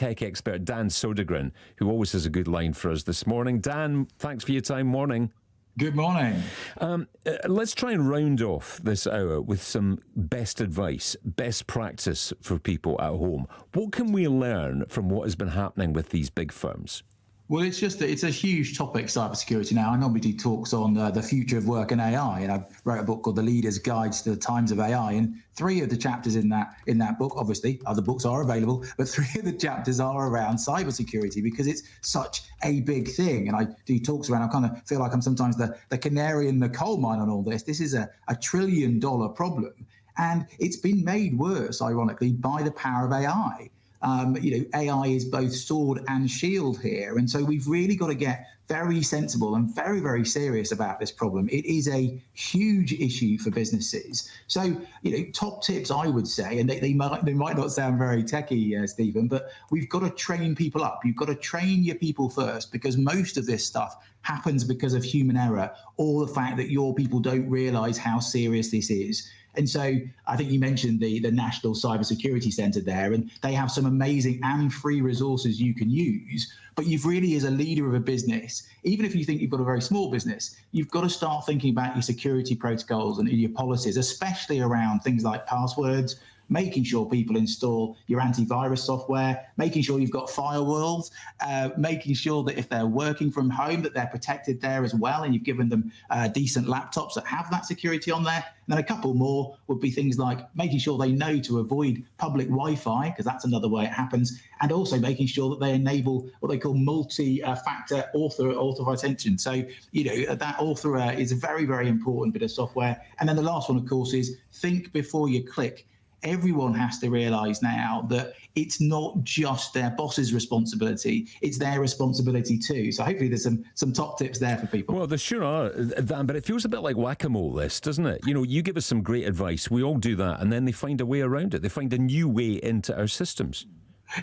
tech expert Dan Sodergren, who always has a good line for us this morning. Dan, thanks for your time. Morning. Good morning. Let's try and round off this hour with some best advice, best practice for people at home. What can we learn from what has been happening with these big firms? Well, it's a huge topic, cybersecurity now. I normally do talks on the future of work and AI, and I wrote a book called The Leader's Guide to the Times of AI, and 3 of the chapters in that book, obviously, other books are available, but 3 of the chapters are around cybersecurity because it's such a big thing. And I do talks around, I kind of feel like I'm sometimes the canary in the coal mine on all this. This is a $1 trillion problem, and it's been made worse, ironically, by the power of AI. AI is both sword and shield here. And so we've really got to get very sensible and very, very serious about this problem. It is a huge issue for businesses. So, top tips, I would say, and they might not sound very techie, Stephen, but we've got to train people up. You've got to train your people first, because most of this stuff happens because of human error, or the fact that your people don't realize how serious this is. And so I think you mentioned the National Cybersecurity Centre there, and they have some amazing and free resources you can use. But you've really, as a leader of a business, even if you think you've got a very small business, you've got to start thinking about your security protocols and your policies, especially around things like passwords, making sure people install your antivirus software, making sure you've got firewalls, making sure that if they're working from home, that they're protected there as well, and you've given them decent laptops that have that security on there. And then a couple more would be things like making sure they know to avoid public Wi-Fi, because that's another way it happens, and also making sure that they enable what they call multi-factor authentication. So, that author is a very, very important bit of software. And then the last one, of course, is think before you click. Everyone has to realize now that it's not just their boss's responsibility, it's their responsibility too. So hopefully there's some top tips there for people. Well, there sure are, Dan, but it feels a bit like whack-a-mole, this, doesn't it? You give us some great advice, we all do that, and then they find a way around it. They find a new way into our systems.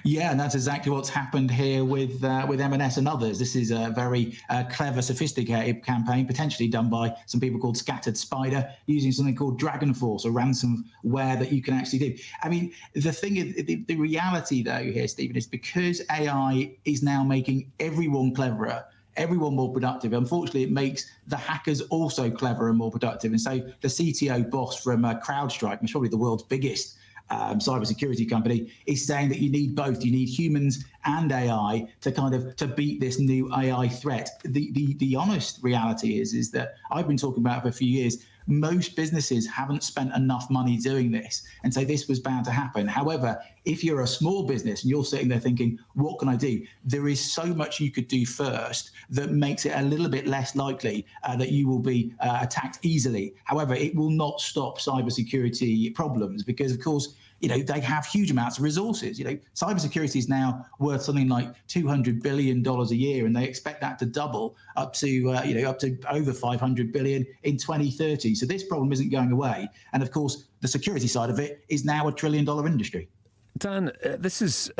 Yeah, and that's exactly what's happened here with M&S and others. This is a very clever, sophisticated campaign, potentially done by some people called Scattered Spider, using something called Dragon Force, or ransomware that you can actually do. I mean, the thing is, the reality, though, here, Stephen, is because AI is now making everyone cleverer, everyone more productive. Unfortunately, it makes the hackers also clever and more productive. And so the CTO boss from CrowdStrike, which is probably the world's biggest cybersecurity company, is saying that you need both. You need humans and AI to beat this new AI threat. The honest reality is that I've been talking about it for a few years. Most businesses haven't spent enough money doing this, and so this was bound to happen. However, if you're a small business and you're sitting there thinking, what can I do? There is so much you could do first that makes it a little bit less likely that you will be attacked easily. However, it will not stop cybersecurity problems, because, of course, they have huge amounts of resources. Cybersecurity is now worth something like $200 billion a year, and they expect that to double up to over $500 billion in 2030. So this problem isn't going away. And of course, the security side of it is now $1 trillion industry. Dan, this has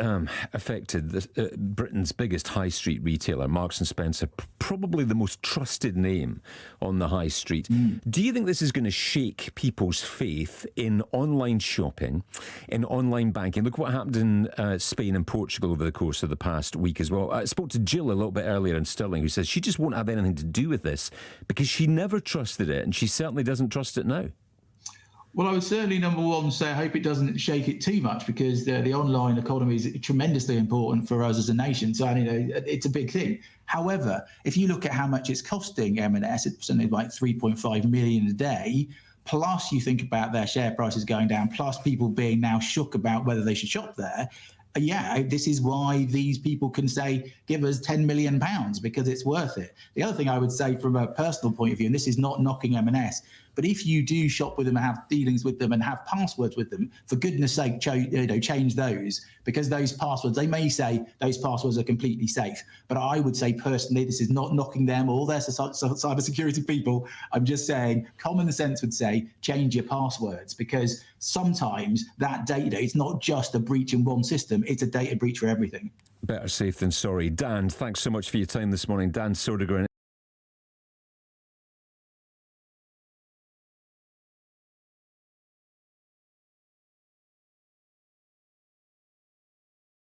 affected Britain's biggest high street retailer, Marks & Spencer, probably the most trusted name on the high street. Do you think this is going to shake people's faith in online shopping, in online banking? Look what happened in Spain and Portugal over the course of the past week as well. I spoke to Jill a little bit earlier in Stirling, who says she just won't have anything to do with this because she never trusted it, and she certainly doesn't trust it now. Well, I would certainly, number one, say I hope it doesn't shake it too much, because the online economy is tremendously important for us as a nation. So, it's a big thing. However, if you look at how much it's costing M&S, it's something like 3.5 million a day. Plus, you think about their share prices going down, plus people being now shook about whether they should shop there. Yeah, this is why these people can say, give us £10 million, because it's worth it. The other thing I would say from a personal point of view, and this is not knocking M&S, but if you do shop with them and have dealings with them and have passwords with them, for goodness sake, change those, because those passwords, they may say those passwords are completely safe. But I would say personally, this is not knocking them or their cybersecurity people. I'm just saying common sense would say change your passwords, because sometimes that data, it's not just a breach in one system, it's a data breach for everything. Better safe than sorry. Dan, thanks so much for your time this morning. Dan Sodergren.